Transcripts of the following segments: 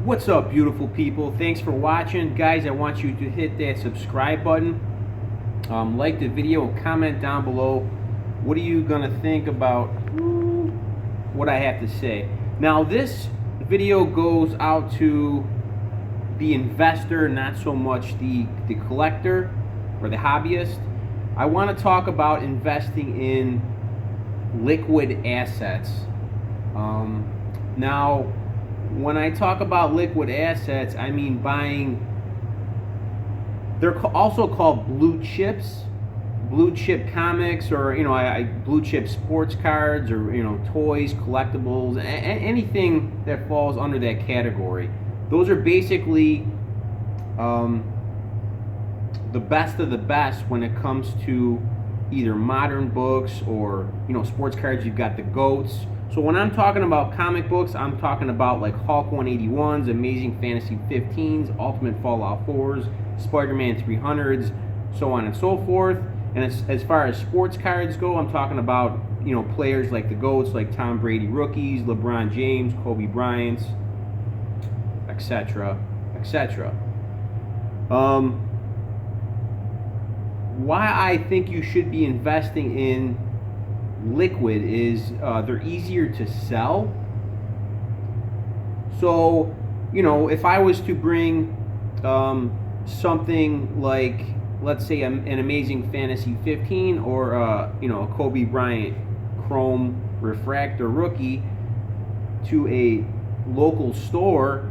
What's up, beautiful people? Thanks for watching. Guys, I want you to hit that subscribe button, like the video, comment down below. What are you going to think about what I have to say? Now, this video goes out to the investor, not so much the collector or the hobbyist. I want to talk about investing in liquid assets. Now, when I talk about liquid assets, I mean buying, they're also called blue chips, blue chip comics, or blue chip sports cards, or toys, collectibles, anything that falls under that category. Those are basically the best of the best when it comes to either modern books or sports cards. You've got the GOATs. So when I'm talking about comic books, I'm talking about like Hulk 181s, Amazing Fantasy 15s, Ultimate Fallout 4s, Spider-Man 300s, so on and so forth. And as far as sports cards go, I'm talking about players like the GOATs, like Tom Brady rookies, LeBron James, Kobe Bryant, etc., etc. Why I think you should be investing in liquid is they're easier to sell. So if I was to bring something like, let's say, an Amazing Fantasy 15 or a Kobe Bryant Chrome Refractor rookie to a local store,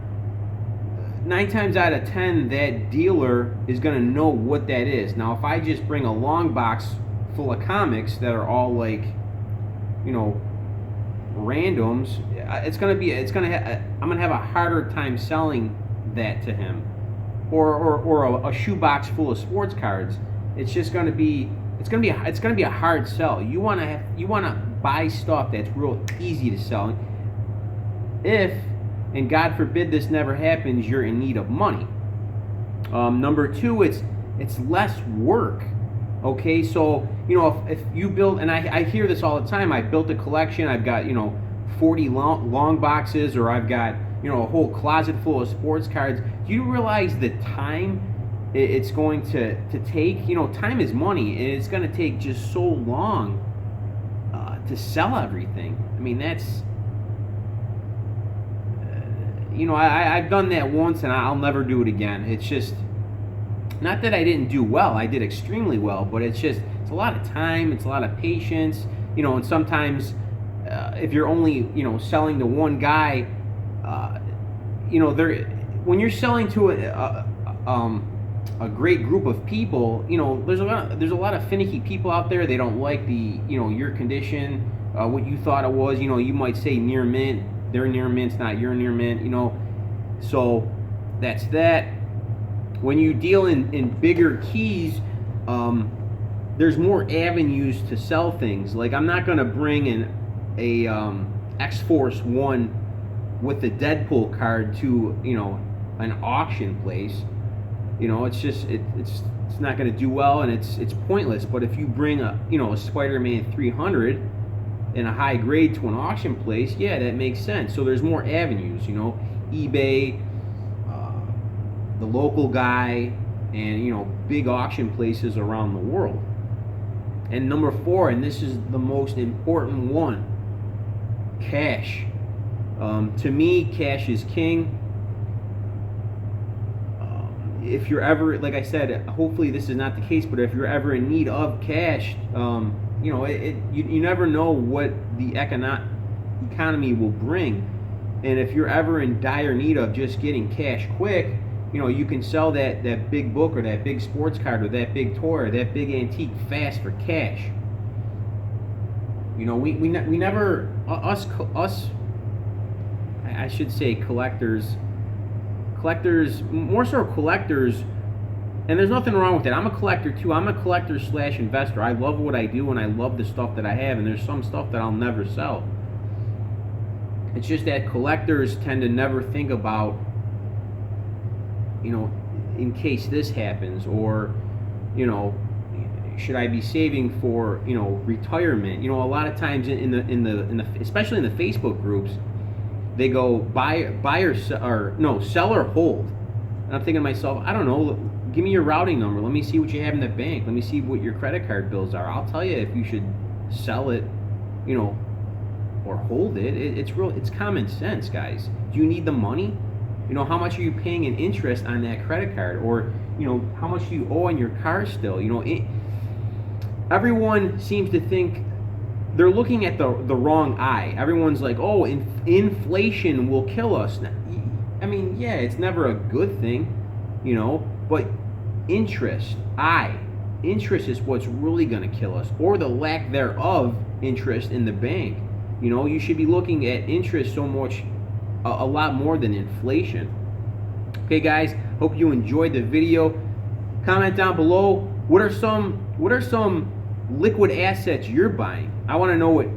9 times out of 10 that dealer is going to know what that is. Now, if I just bring a long box full of comics that are all like randoms, I'm gonna have a harder time selling that to him, or a shoebox full of sports cards. It's gonna be a hard sell. You wanna buy stuff that's real easy to sell. If, and God forbid this never happens, you're in need of money. Number two, it's less work. Okay, so if you build, and I hear this all the time, I built a collection, I've got 40 long boxes, or I've got a whole closet full of sports cards. Do you realize the time it's going to take? Time is money, and it's going to take just so long to sell everything. I mean, that's I've done that once, and I'll never do it again. It's just, not that I didn't do well, I did extremely well, but it's a lot of time, it's a lot of patience, and sometimes if you're only, selling to one guy, when you're selling to a great group of people, there's a lot of finicky people out there. They don't like your condition, what you thought it was. You might say near mint, their near mint's not your near mint, so that's that. When you deal in bigger keys, there's more avenues to sell things. Like, I'm not going to bring in a X-Force 1 with the Deadpool card to an auction place. It's not going to do well, and it's pointless. But if you bring a Spider-Man 300 in a high grade to an auction place, yeah, that makes sense. So there's more avenues. eBay, the local guy, and big auction places around the world. And number 4, and this is the most important one, cash. To me, cash is king. If you're ever, like I said, hopefully this is not the case, but if you're ever in need of cash, you never know what the economy will bring. And if you're ever in dire need of just getting cash quick, you can sell that big book, or that big sports card, or that big toy, or that big antique fast for cash. We never, I should say collectors, more so collectors, and there's nothing wrong with it. I'm a collector too. I'm a collector / investor. I love what I do, and I love the stuff that I have, and there's some stuff that I'll never sell. It's just that collectors tend to never think about, in case this happens, or should I be saving for retirement? A lot of times in the especially in the Facebook groups, they go buy or no, sell or hold. And I'm thinking to myself, I don't know, give me your routing number. Let me see what you have in the bank. Let me see what your credit card bills are. I'll tell you if you should sell it, you know, or hold it. It's common sense, guys. Do you need the money? You know, how much are you paying in interest on that credit card? Or, you know, how much do you owe on your car still? You know, everyone seems to think they're looking at the wrong eye. Everyone's like, oh, inflation will kill us. I mean, yeah, it's never a good thing, you know, but interest is what's really going to kill us, or the lack thereof interest in the bank. You know, you should be looking at interest so much, a lot more than inflation. Okay, guys, hope you enjoyed the video. Comment down below, what are some liquid assets you're buying? I want to know what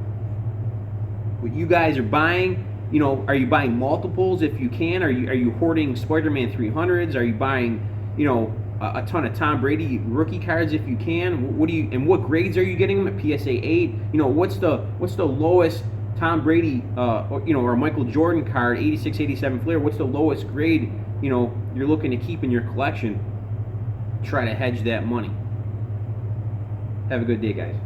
you guys are buying. You know, are you buying multiples if you can? Are you hoarding Spider-Man 300s? Are you buying, you know, a ton of Tom Brady rookie cards if you can? What grades are you getting them at? PSA 8? You know, what's the lowest Tom Brady or Michael Jordan card, 86, 87 Flair? What's the lowest grade, you know, you're looking to keep in your collection? Try to hedge that money. Have a good day, guys.